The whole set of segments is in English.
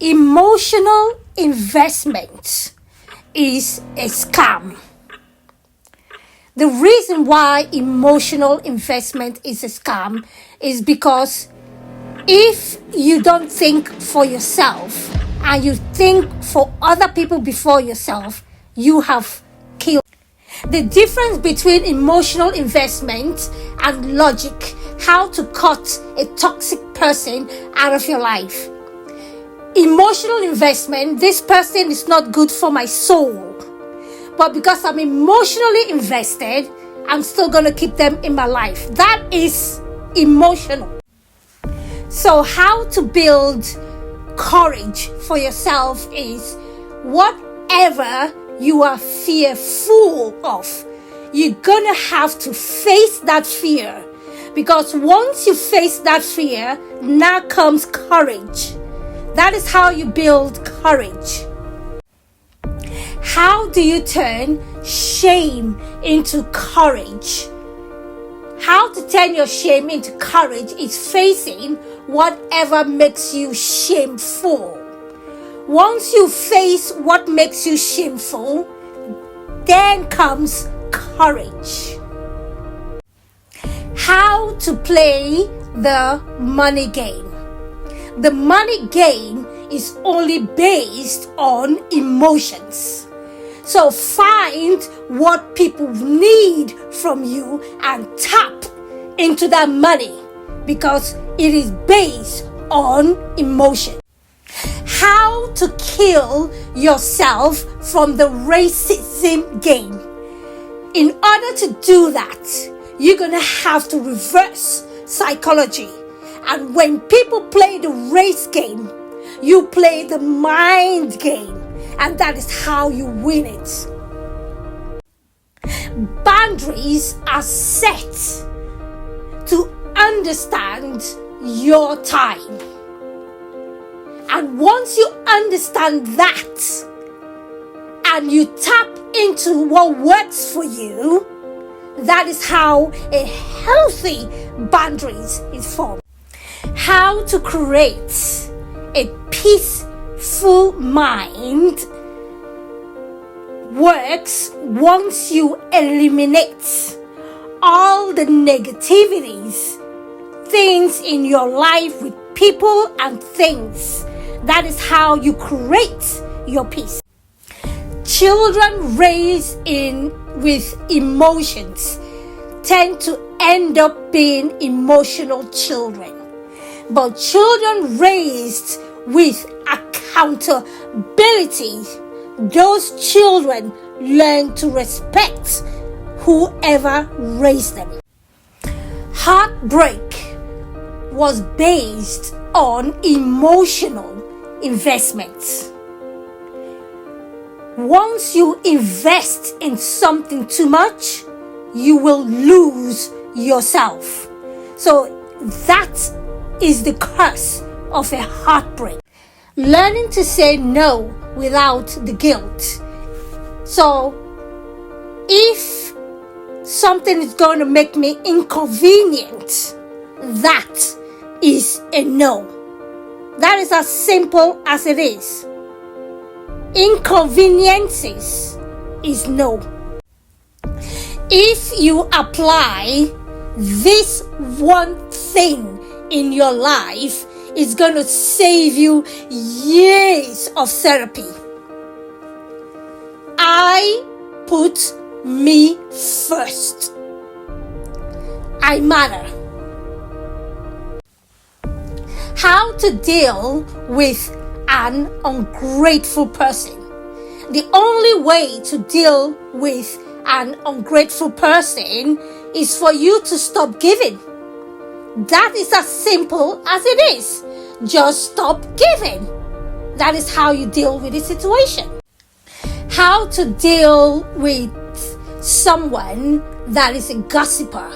Emotional investment is a scam. The reason why emotional investment is a scam is because if you don't think for yourself and you think for other people before yourself, you have killed. The difference between emotional investment and logic, how to cut a toxic person out of your life. Emotional investment, this person is not good for my soul, but because I'm emotionally invested, I'm still going to keep them in my life. That is emotional. So how to build courage for yourself is whatever you are fearful of, you're going to have to face that fear, because once you face that fear, now comes courage. That is how you build courage. How do you turn shame into courage? How to turn your shame into courage is facing whatever makes you shameful. Once you face what makes you shameful, then comes courage. How to play the money game. The money game is only based on emotions. So find what people need from you and tap into that money, because it is based on emotion. How to kill yourself from the racism game. In order to do that, you're going to have to reverse psychology. And when people play the race game, you play the mind game. And that is how you win it. Boundaries are set to understand your time. And once you understand that, and you tap into what works for you, that is how a healthy boundaries is formed. How to create a peaceful mind works once you eliminate all the negativities, things in your life with people and things. That is how you create your peace. Children raised with emotions tend to end up being emotional children. But children raised with accountability, those children learn to respect whoever raised them. Heartbreak was based on emotional investments. Once you invest in something too much, you will lose yourself. So that is the curse of a heartbreak. Learning to say no without the guilt. So if something is going to make me inconvenient, that is a no. That is as simple as it is. Inconveniences is no. If you apply this one thing in your life, it's going to save you years of therapy. I put me first. I matter. How to deal with an ungrateful person. The only way to deal with an ungrateful person is for you to stop giving. That is as simple as it is. Just stop giving. That is how you deal with the situation. How to deal with someone that is a gossiper.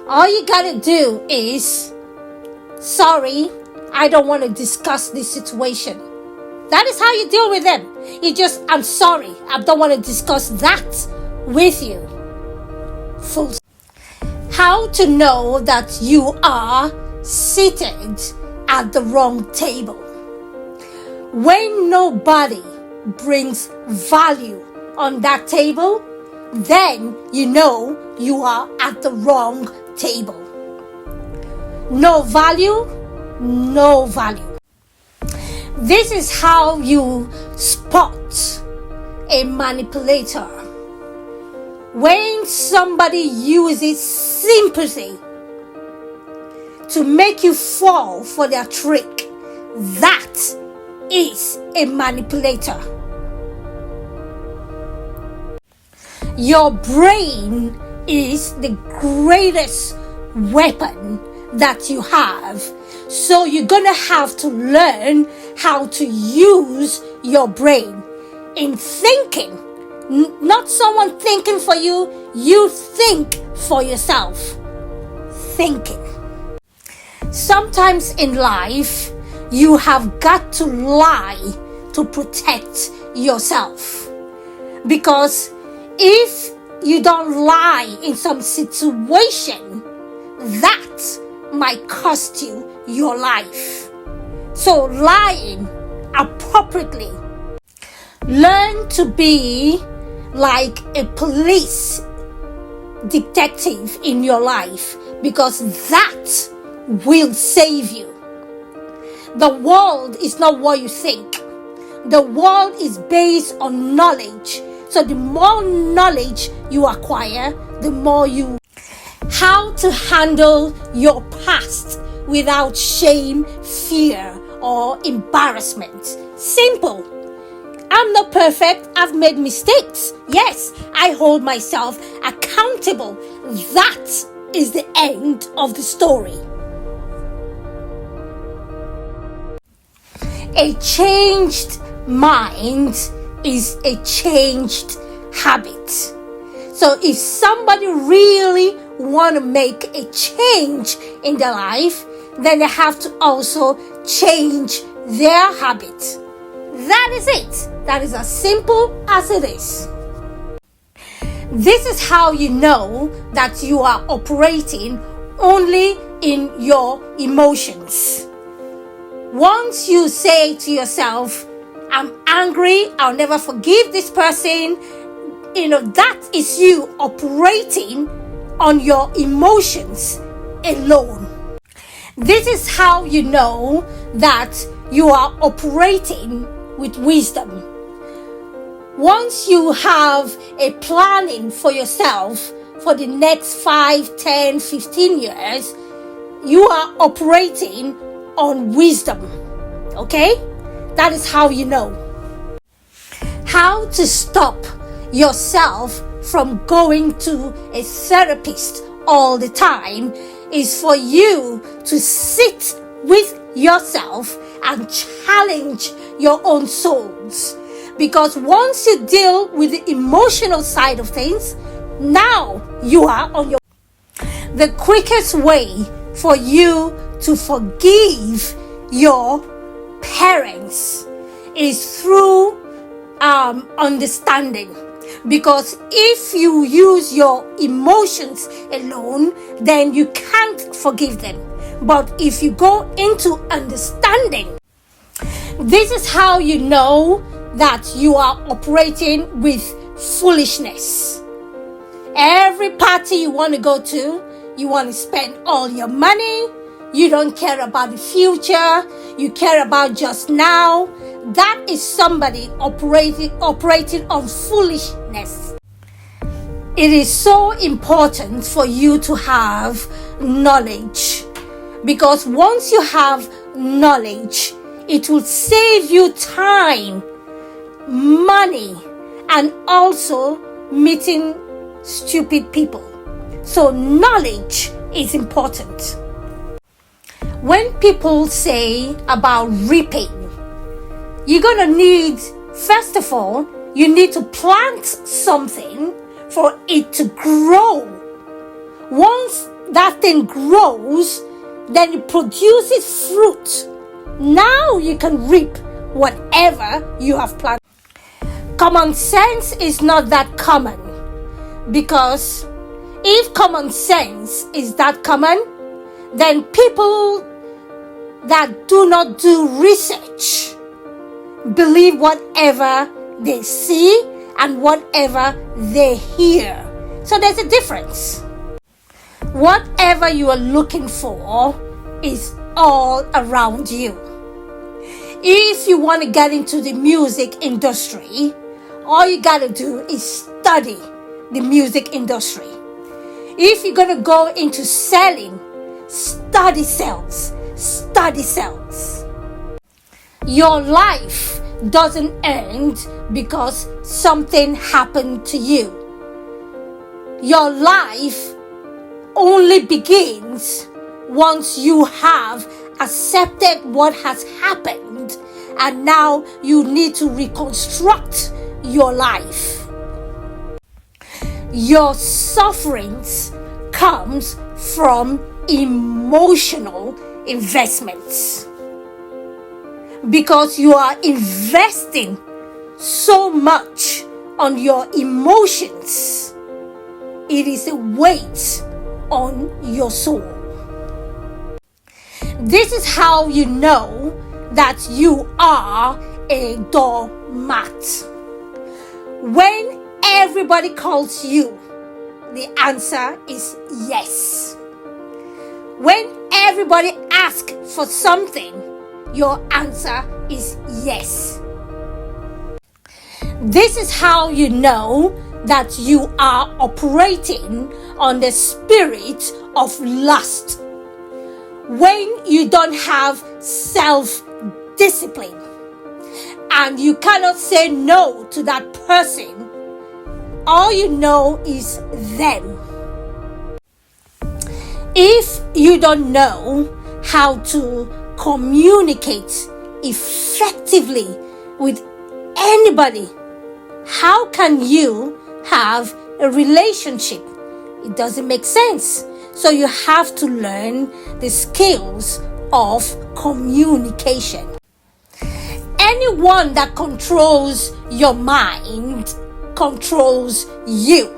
All you gotta do is, sorry, I don't want to discuss this situation. That is how you deal with them. You just, I'm sorry, I don't want to discuss that with you. Full. How to know that you are seated at the wrong table. When nobody brings value on that table, then you know you are at the wrong table. No value, no value. This is how you spot a manipulator. When somebody uses sympathy to make you fall for their trick, that is a manipulator. Your brain is the greatest weapon that you have. So you're gonna have to learn how to use your brain in thinking. Not someone thinking for you, you think for yourself. Thinking. Sometimes in life, you have got to lie to protect yourself. Because if you don't lie in some situation, that might cost you your life. So lying appropriately. Learn to be like a police detective in your life, because that will save you. The world is not what you think. The world is based on knowledge. So the more knowledge you acquire, the more you... How to handle your past without shame, fear, or embarrassment. Simple. I'm not perfect. I've made mistakes. Yes, I hold myself accountable. That is the end of the story. A changed mind is a changed habit. So if somebody really want to make a change in their life, then they have to also change their habit. That is it. That is as simple as it is. This is how you know that you are operating only in your emotions. Once you say to yourself, I'm angry, I'll never forgive this person, that is you operating on your emotions alone. This is how you know that you are operating with wisdom. Once you have a planning for yourself for the next 5, 10, 15 years, you are operating on wisdom. Okay? That is how you know. How to stop yourself from going to a therapist all the time is for you to sit with yourself and challenge your own souls. Because once you deal with the emotional side of things, now you are on your... The quickest way for you to forgive your parents is through understanding. Because if you use your emotions alone, then you can't forgive them. But if you go into understanding, this is how you know that you are operating with foolishness. Every party you want to go to, you want to spend all your money. You don't care about the future. You care about just now. That is somebody operating on foolishness. It is so important for you to have knowledge, because once you have knowledge, it will save you time, money, and also meeting stupid people. So knowledge is important. When people say about reaping, you're gonna need, first of all, you need to plant something for it to grow. Once that thing grows, then it produces fruit. Now you can reap whatever you have planted. Common sense is not that common, because if common sense is that common, then people that do not do research believe whatever they see and whatever they hear. So there's a difference. Whatever you are looking for is all around you. If you want to get into the music industry, all you got to do is study the music industry. If you're going to go into selling, study sales. Study sales. Your life doesn't end because something happened to you. Your life only begins once you have accepted what has happened, and now you need to reconstruct your life. Your sufferings comes from emotional investments, because you are investing so much on your emotions. It is a weight on your soul. This is how you know that you are a doormat. When everybody calls you, the answer is yes. When everybody asks for something, your answer is yes. This is how you know that you are operating on the spirit of lust. When you don't have self-discipline and you cannot say no to that person, all you know is them. If you don't know how to communicate effectively with anybody, how can you have a relationship? It doesn't make sense. So you have to learn the skills of communication. Anyone that controls your mind controls you.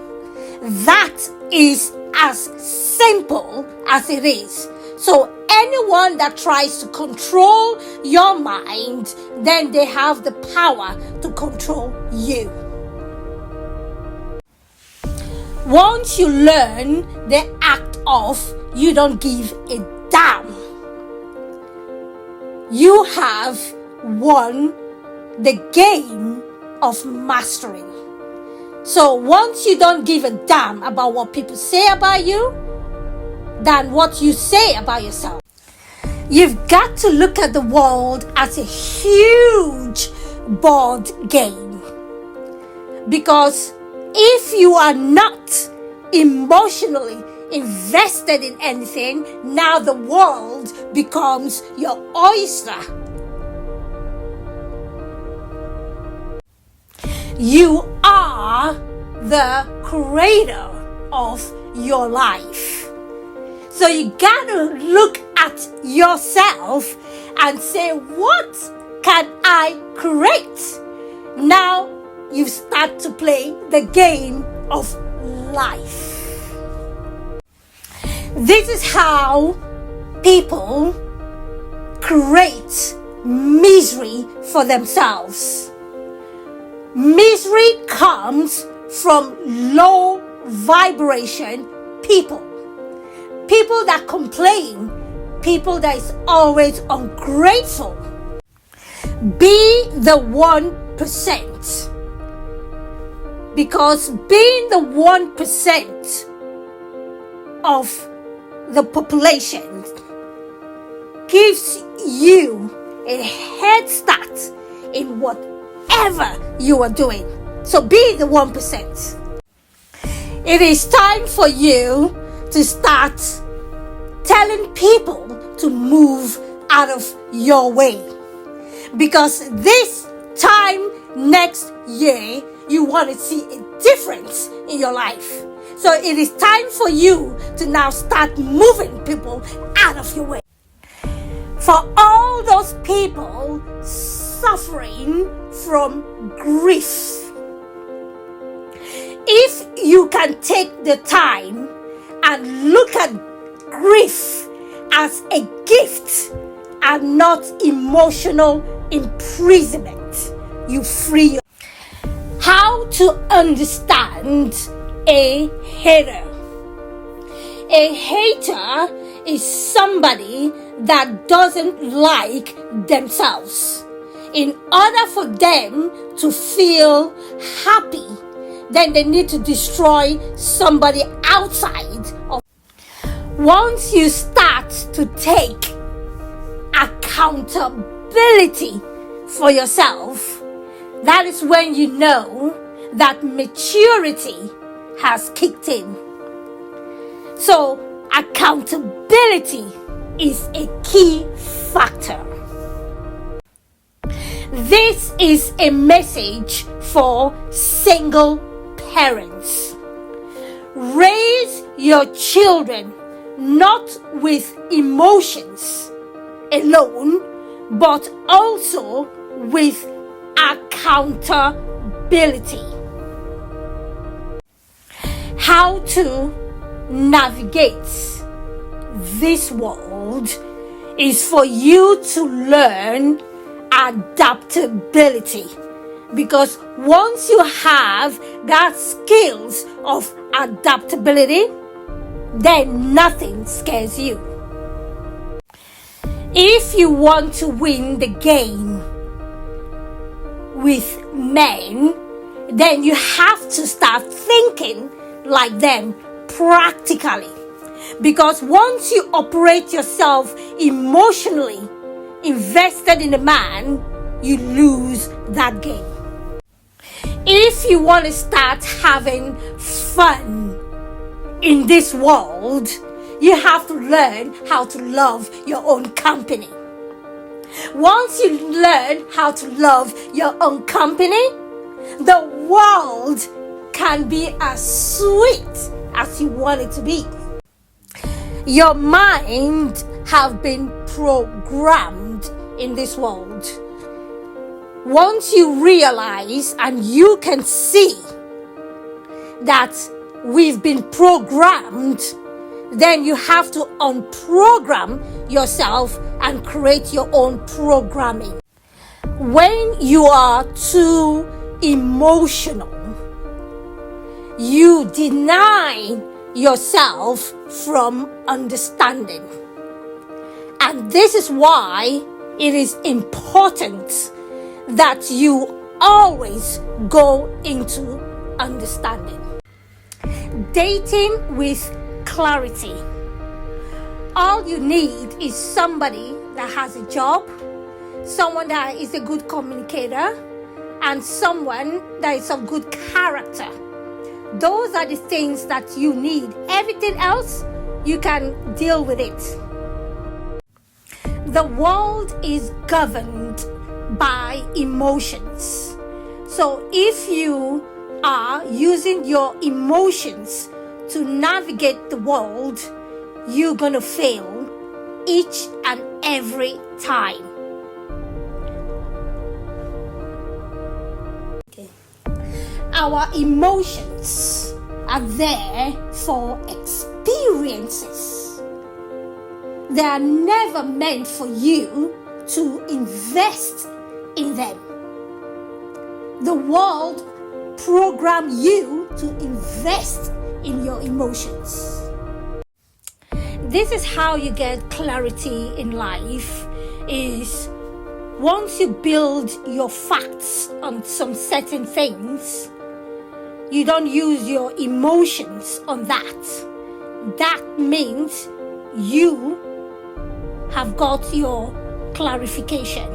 That is as simple as it is. So anyone that tries to control your mind, then they have the power to control you. Once you learn the act of you don't give a damn, you have won the game of mastering. So once you don't give a damn about what people say about you than what you say about yourself, you've got to look at the world as a huge board game. Because if you are not emotionally invested in anything, now the world becomes your oyster. You are the creator of your life. So you gotta look at yourself and say, what can I create? Now you start to play the game of life. This is how people create misery for themselves. Misery comes from low vibration people. People that complain. People that is always ungrateful. Be the 1%. Because being the 1% of the population gives you a head start in whatever you are doing. So be the 1%. It is time for you to start telling people to move out of your way. Because this time next year, you want to see a difference in your life. So it is time for you to now start moving people out of your way. For all those people suffering from grief, if you can take the time and look at grief as a gift and not emotional imprisonment, you free. How to understand a hater. A hater is somebody that doesn't like themselves. In order for them to feel happy, then they need to destroy somebody outside of. Once you start to take accountability for yourself, that is when you know that maturity has kicked in. So accountability is a key factor. This is a message for single parents. Raise your children not with emotions alone, but also with accountability. How to navigate this world is for you to learn adaptability, because once you have that skills of adaptability, then nothing scares you. If you want to win the game with men, then you have to start thinking like them practically, because once you operate yourself emotionally invested in a man, you lose that game. If you want to start having fun in this world, you have to learn how to love your own company. Once you learn how to love your own company, the world can be as sweet as you want it to be. Your mind have been programmed in this world. Once you realize and you can see that we've been programmed, then you have to unprogram yourself and create your own programming. When you are too emotional, you deny yourself from understanding. And this is why it is important that you always go into understanding. Dating with clarity. All you need is somebody that has a job, someone that is a good communicator, and someone that is of good character. Those are the things that you need. Everything else, you can deal with it. The world is governed by emotions. So if you are using your emotions to navigate the world, you're gonna fail each and every time. Okay. Our emotions are there for experiences. They are never meant for you to invest in them. The world programs you to invest in your emotions. This is how you get clarity in life, is once you build your facts on some certain things, you don't use your emotions on that. That means you have got your clarification.